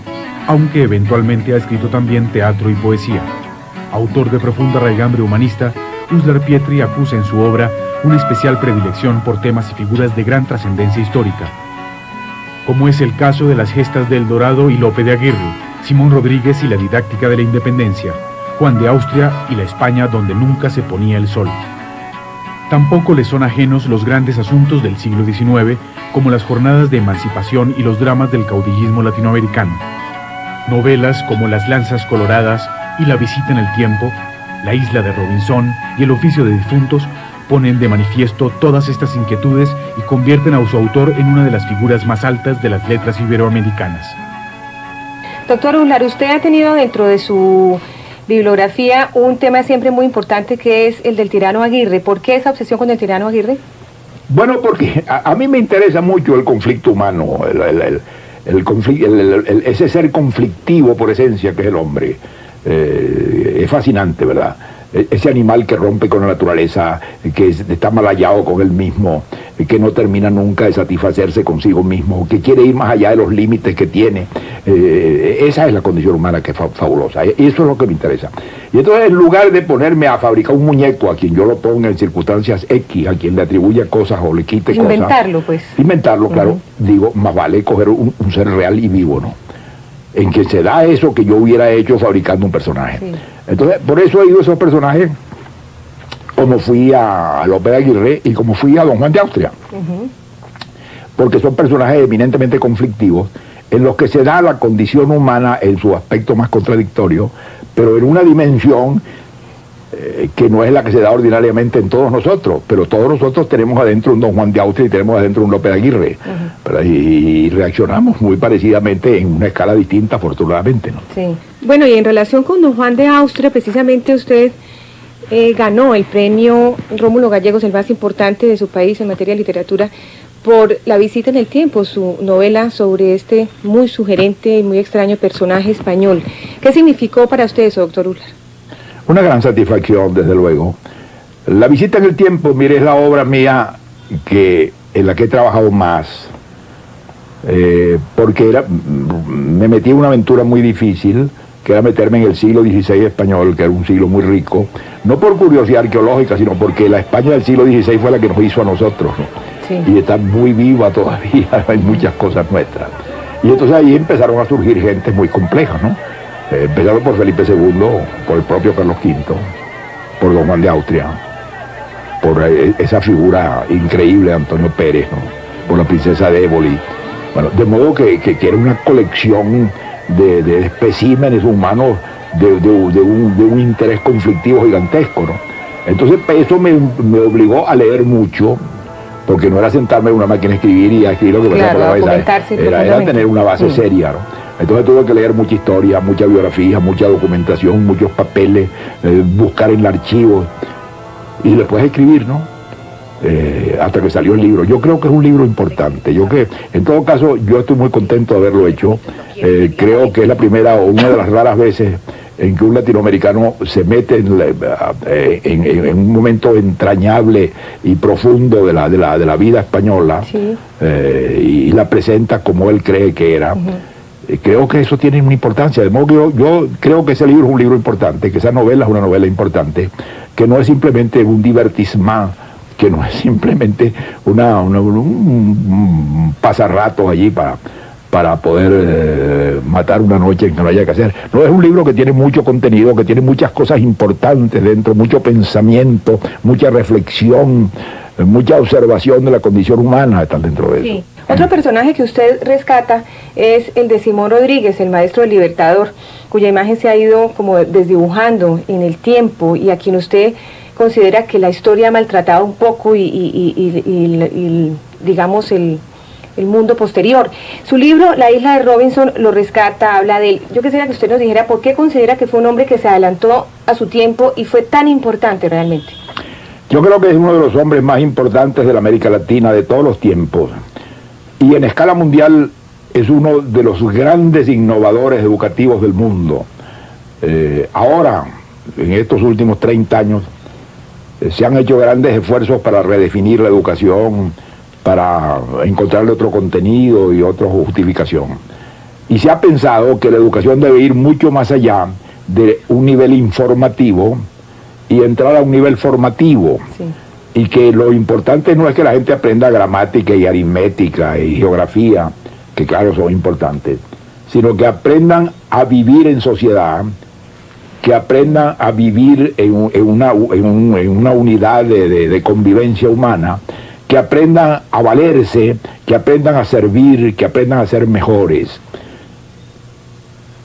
aunque eventualmente ha escrito también teatro y poesía. Autor de profunda raigambre humanista, Uslar Pietri acusa en su obra una especial predilección por temas y figuras de gran trascendencia histórica, como es el caso de las gestas de El Dorado y Lope de Aguirre, Simón Rodríguez y la didáctica de la independencia, Juan de Austria y la España donde nunca se ponía el sol. Tampoco le son ajenos los grandes asuntos del siglo XIX, como las jornadas de emancipación y los dramas del caudillismo latinoamericano. Novelas como Las Lanzas Coloradas y La Visita en el Tiempo, La Isla de Robinson y El Oficio de Difuntos ponen de manifiesto todas estas inquietudes y convierten a su autor en una de las figuras más altas de las letras iberoamericanas. Doctor Uslar, usted ha tenido dentro de su bibliografía un tema siempre muy importante, que es el del tirano Aguirre. ¿Por qué esa obsesión con el tirano Aguirre? Bueno, porque a mí me interesa mucho el conflicto humano, ese ser conflictivo por esencia que es el hombre. Es fascinante, ¿verdad? Ese animal que rompe con la naturaleza, que está mal hallado con él mismo, que no termina nunca de satisfacerse consigo mismo, que quiere ir más allá de los límites que tiene. Esa es la condición humana, que es fabulosa. Y eso es lo que me interesa. Y entonces, en lugar de ponerme a fabricar un muñeco a quien yo lo ponga en circunstancias X, a quien le atribuya cosas o le quite cosas... Inventarlo, pues. Inventarlo, claro. Digo, más vale coger un ser real y vivo, ¿no? En que se da eso que yo hubiera hecho fabricando un personaje. Sí. Entonces, por eso he ido a esos personajes, como fui a Lope de Aguirre y como fui a Don Juan de Austria. Porque son personajes eminentemente conflictivos, en los que se da la condición humana en su aspecto más contradictorio, pero en una dimensión que no es la que se da ordinariamente en todos nosotros, pero todos nosotros tenemos adentro un Don Juan de Austria y tenemos adentro un Lope de Aguirre, y reaccionamos muy parecidamente en una escala distinta, afortunadamente, ¿no? Sí. Bueno, y en relación con Don Juan de Austria, precisamente usted ganó el premio Rómulo Gallegos, el más importante de su país en materia de literatura, por La visita en el tiempo, su novela sobre este muy sugerente y muy extraño personaje español. ¿Qué significó para usted eso, doctor Ular? Una gran satisfacción, desde luego. La visita en el tiempo, mire, es la obra mía en la que he trabajado más, porque me metí en una aventura muy difícil, que era meterme en el siglo XVI español, que era un siglo muy rico, no por curiosidad arqueológica, sino porque la España del siglo XVI fue la que nos hizo a nosotros, ¿no? Sí. Y está muy viva todavía, hay muchas cosas nuestras. Y entonces ahí empezaron a surgir gentes muy complejas, ¿no? Empezaron por Felipe II, por el propio Carlos V, por Don Juan de Austria, por esa figura increíble de Antonio Pérez, ¿no? Por la princesa de Éboli. Bueno, de modo que era una colección de especímenes humanos de un interés conflictivo gigantesco, ¿no? Entonces eso me obligó a leer mucho, porque no era sentarme en una máquina a escribir y a escribir lo que claro, pasaba por la cabeza, era tener una base seria, ¿no? Entonces tuve que leer mucha historia, mucha biografía, mucha documentación, muchos papeles, buscar en el archivo y después escribir, ¿no? Hasta que salió el libro. Yo creo que es un libro importante. En todo caso, yo estoy muy contento de haberlo hecho. Creo que es la primera o una de las raras veces en que un latinoamericano se mete en un momento entrañable y profundo de la vida española, sí. Y la presenta como él cree que era. Creo que eso tiene una importancia, de modo que yo creo que ese libro es un libro importante, que esa novela es una novela importante, que no es simplemente un divertissement, que no es simplemente un pasarrato allí para poder matar una noche en que no haya que hacer. No, es un libro que tiene mucho contenido, que tiene muchas cosas importantes dentro, mucho pensamiento, mucha reflexión, mucha observación de la condición humana está dentro de eso. Otro personaje que usted rescata es el de Simón Rodríguez, el maestro del Libertador, cuya imagen se ha ido como desdibujando en el tiempo y a quien usted considera que la historia ha maltratado un poco y digamos el mundo posterior. Su libro, La isla de Robinson, lo rescata, habla de él. Yo quisiera que usted nos dijera por qué considera que fue un hombre que se adelantó a su tiempo y fue tan importante realmente. Yo creo que es uno de los hombres más importantes de la América Latina de todos los tiempos. Y en escala mundial es uno de los grandes innovadores educativos del mundo. Ahora, en estos últimos 30 años, se han hecho grandes esfuerzos para redefinir la educación, para encontrarle otro contenido y otra justificación. Y se ha pensado que la educación debe ir mucho más allá de un nivel informativo y entrar a un nivel formativo. Sí. Y que lo importante no es que la gente aprenda gramática y aritmética y geografía, que claro son importantes, sino que aprendan a vivir en sociedad, que aprendan a vivir en una unidad de convivencia humana, que aprendan a valerse, que aprendan a servir, que aprendan a ser mejores.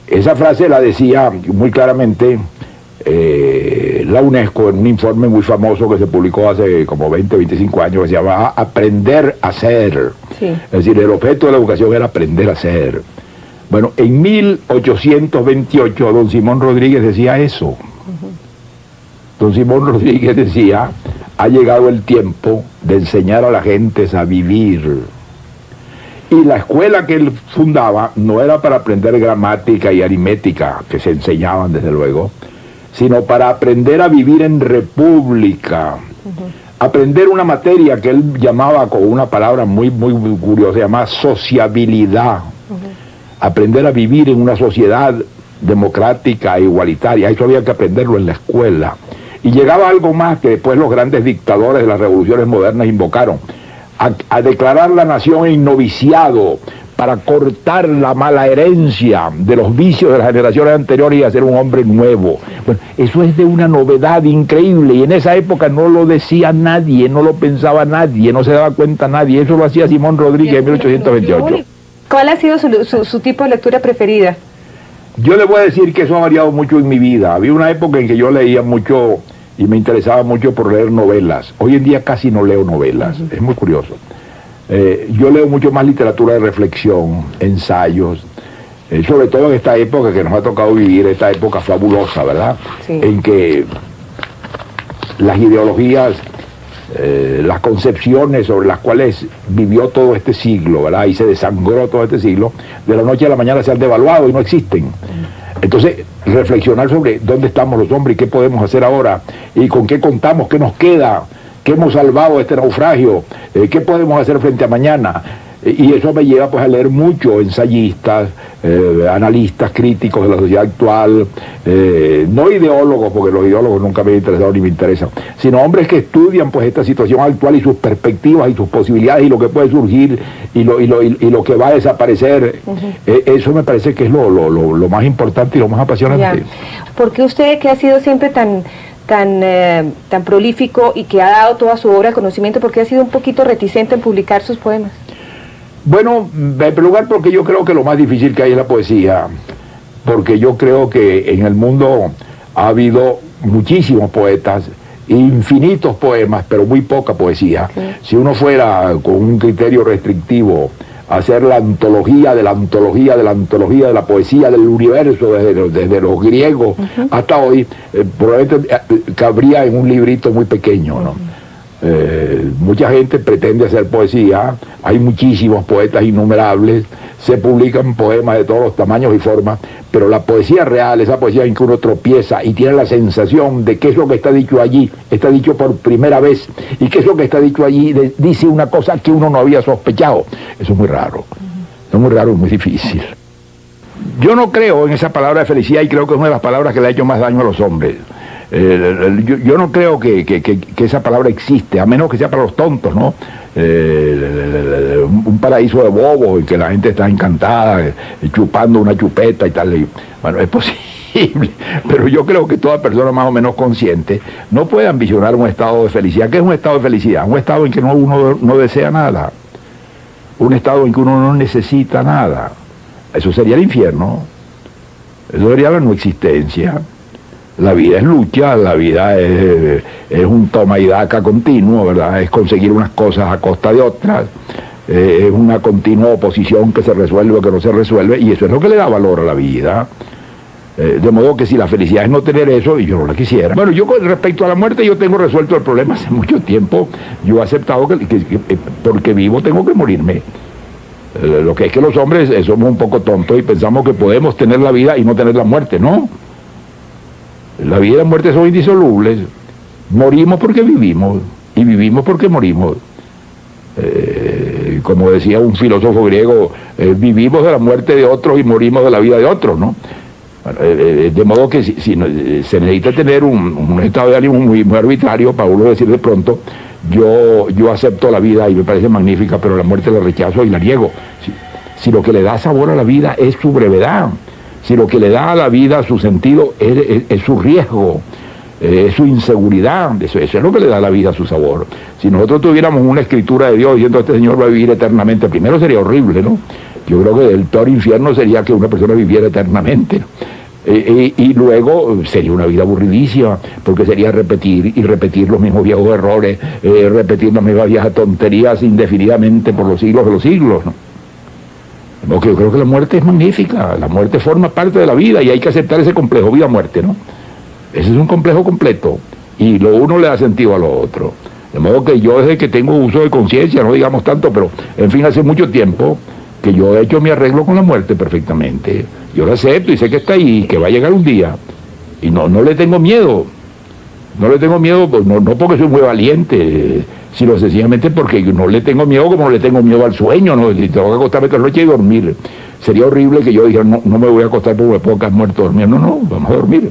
Esa frase la decía muy claramente la UNESCO en un informe muy famoso que se publicó hace como 20, 25 años, que se llamaba Aprender a Ser. Sí. Es decir, el objeto de la educación era aprender a ser. Bueno, en 1828 don Simón Rodríguez decía eso. Don Simón Rodríguez decía, ha llegado el tiempo de enseñar a la gente a vivir. Y la escuela que él fundaba no era para aprender gramática y aritmética, que se enseñaban desde luego, sino para aprender a vivir en república. Aprender una materia que él llamaba con una palabra muy curiosa, llamaba sociabilidad. Aprender a vivir en una sociedad democrática e igualitaria. Eso había que aprenderlo en la escuela. Y llegaba algo más que después los grandes dictadores de las revoluciones modernas invocaron, a declarar la nación en noviciado para cortar la mala herencia de los vicios de las generaciones anteriores y hacer un hombre nuevo. Bueno, eso es de una novedad increíble, y en esa época no lo decía nadie, no lo pensaba nadie, no se daba cuenta nadie. Eso lo hacía Simón Rodríguez en 1828. ¿Cuál ha sido su tipo de lectura preferida? Yo le voy a decir que eso ha variado mucho en mi vida. Había una época en que yo leía mucho y me interesaba mucho por leer novelas. Hoy en día casi no leo novelas, es muy curioso. Yo leo mucho más literatura de reflexión, ensayos, sobre todo en esta época que nos ha tocado vivir, esta época fabulosa, ¿verdad? Sí. En que las ideologías, las concepciones sobre las cuales vivió todo este siglo, ¿verdad? Y se desangró todo este siglo, de la noche a la mañana se han devaluado y no existen. Entonces, reflexionar sobre dónde estamos los hombres y qué podemos hacer ahora, y con qué contamos, qué nos queda, qué hemos salvado de este naufragio, qué podemos hacer frente a mañana. Y eso me lleva pues a leer mucho ensayistas, analistas, críticos de la sociedad actual, no ideólogos, porque los ideólogos nunca me han interesado ni me interesan, sino hombres que estudian pues esta situación actual y sus perspectivas y sus posibilidades y lo que puede surgir y lo que va a desaparecer. Eso me parece que es lo más importante y lo más apasionante. ¿Por qué usted, que ha sido siempre tan prolífico y que ha dado toda su obra de conocimiento, por qué ha sido un poquito reticente en publicar sus poemas? Bueno, en primer lugar porque yo creo que lo más difícil que hay es la poesía, porque yo creo que en el mundo ha habido muchísimos poetas, infinitos poemas, pero muy poca poesía. Sí. Si uno fuera con un criterio restrictivo a hacer la antología de la antología de la antología de la poesía del universo, desde los griegos hasta hoy, probablemente cabría en un librito muy pequeño, ¿no? Mucha gente pretende hacer poesía, hay muchísimos poetas innumerables, se publican poemas de todos los tamaños y formas, pero la poesía real, esa poesía en que uno tropieza y tiene la sensación de qué es lo que está dicho allí, está dicho por primera vez, y qué es lo que está dicho allí, dice una cosa que uno no había sospechado. Eso es muy raro, es muy raro y muy difícil. Yo no creo en esa palabra de felicidad, y creo que es una de las palabras que le ha hecho más daño a los hombres. Yo no creo que esa palabra existe, a menos que sea para los tontos, ¿no? Un paraíso de bobos en que la gente está encantada, chupando una chupeta y tal. Y, bueno, es posible, pero yo creo que toda persona más o menos consciente no puede ambicionar un estado de felicidad. ¿Qué es un estado de felicidad? Un estado en que uno no desea nada, un estado en que uno no necesita nada. Eso sería el infierno, eso sería la no existencia. La vida es lucha, la vida es un toma y daca continuo, ¿verdad? Es conseguir unas cosas a costa de otras, es una continua oposición que se resuelve o que no se resuelve, y eso es lo que le da valor a la vida. De modo que si la felicidad es no tener eso, y yo no la quisiera. Bueno, yo con respecto a la muerte, yo tengo resuelto el problema hace mucho tiempo. Yo he aceptado que porque vivo tengo que morirme. Lo que es que los hombres somos un poco tontos y pensamos que podemos tener la vida y no tener la muerte, ¿no? La vida y la muerte son indisolubles. Morimos porque vivimos y vivimos porque morimos. Como decía un filósofo griego, vivimos de la muerte de otros y morimos de la vida de otros, ¿no? De modo que si se necesita tener un estado de ánimo muy arbitrario para uno decir de pronto, yo acepto la vida y me parece magnífica, pero la muerte la rechazo y la niego. Si lo que le da sabor a la vida es su brevedad, si lo que le da a la vida su sentido es su riesgo, es su inseguridad, eso es lo que le da a la vida su sabor. Si nosotros tuviéramos una escritura de Dios diciendo este señor va a vivir eternamente, primero sería horrible, ¿no? Yo creo que el peor infierno sería que una persona viviera eternamente, ¿no? Y luego sería una vida aburridísima, porque sería repetir y repetir los mismos viejos errores, repetir las mismas viejas tonterías indefinidamente por los siglos de los siglos, ¿no? Porque yo creo que la muerte es magnífica, la muerte forma parte de la vida y hay que aceptar ese complejo vida-muerte, ¿no? Ese es un complejo completo y lo uno le da sentido a lo otro. De modo que yo desde que tengo uso de conciencia, no digamos tanto, pero en fin, hace mucho tiempo, que yo he hecho mi arreglo con la muerte perfectamente. Yo lo acepto y sé que está ahí, que va a llegar un día. Y no le tengo miedo. No le tengo miedo, pues, no porque soy muy valiente, sino sencillamente porque no le tengo miedo como no le tengo miedo al sueño, ¿no? Si tengo que acostarme toda la noche y dormir. Sería horrible que yo dijera, no me voy a acostar porque me puedo quedar muerto dormir. No, vamos a dormir.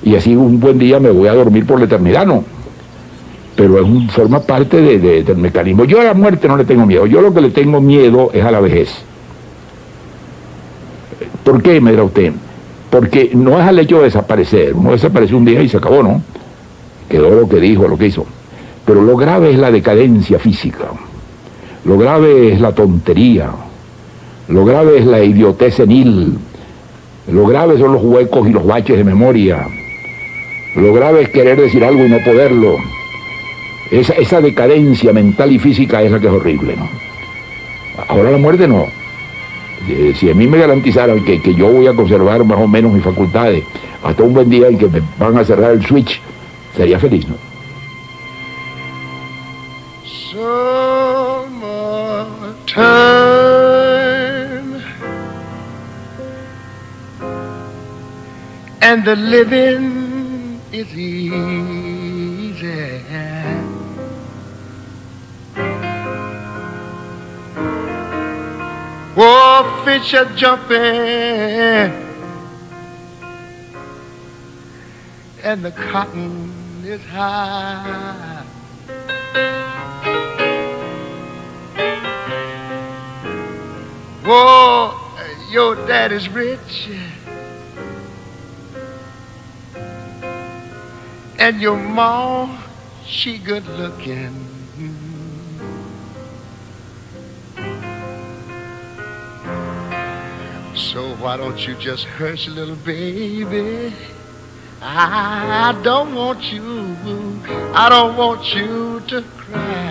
Y así un buen día me voy a dormir por la eternidad, no. Pero forma parte del mecanismo. Yo a la muerte no le tengo miedo. Yo lo que le tengo miedo es a la vejez. ¿Por qué, me dirá usted? Porque no es al hecho de desaparecer. Uno desaparece un día y se acabó, ¿no? Quedó lo que dijo, lo que hizo. Pero lo grave es la decadencia física. Lo grave es la tontería. Lo grave es la idiotez senil. Lo grave son los huecos y los baches de memoria. Lo grave es querer decir algo y no poderlo. Esa decadencia mental y física es la que es horrible, ¿no? Ahora la muerte no. Si a mí me garantizaran que yo voy a conservar más o menos mis facultades hasta un buen día en que me van a cerrar el switch, sería feliz, ¿no? Summertime and the living is easy. Oh, fish are jumping and the cotton is high. Oh, your daddy's rich and your mom, she good looking. So why don't you just hush, little baby? I don't want you to cry.